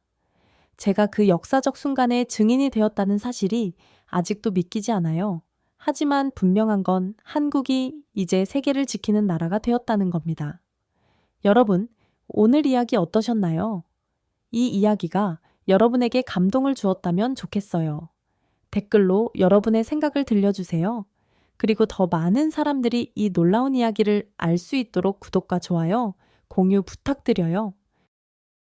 제가 그 역사적 순간의 증인이 되었다는 사실이 아직도 믿기지 않아요. 하지만 분명한 건 한국이 이제 세계를 지키는 나라가 되었다는 겁니다. 여러분, 오늘 이야기 어떠셨나요? 이 이야기가 여러분에게 감동을 주었다면 좋겠어요. 댓글로 여러분의 생각을 들려주세요. 그리고 더 많은 사람들이 이 놀라운 이야기를 알 수 있도록 구독과 좋아요, 공유 부탁드려요.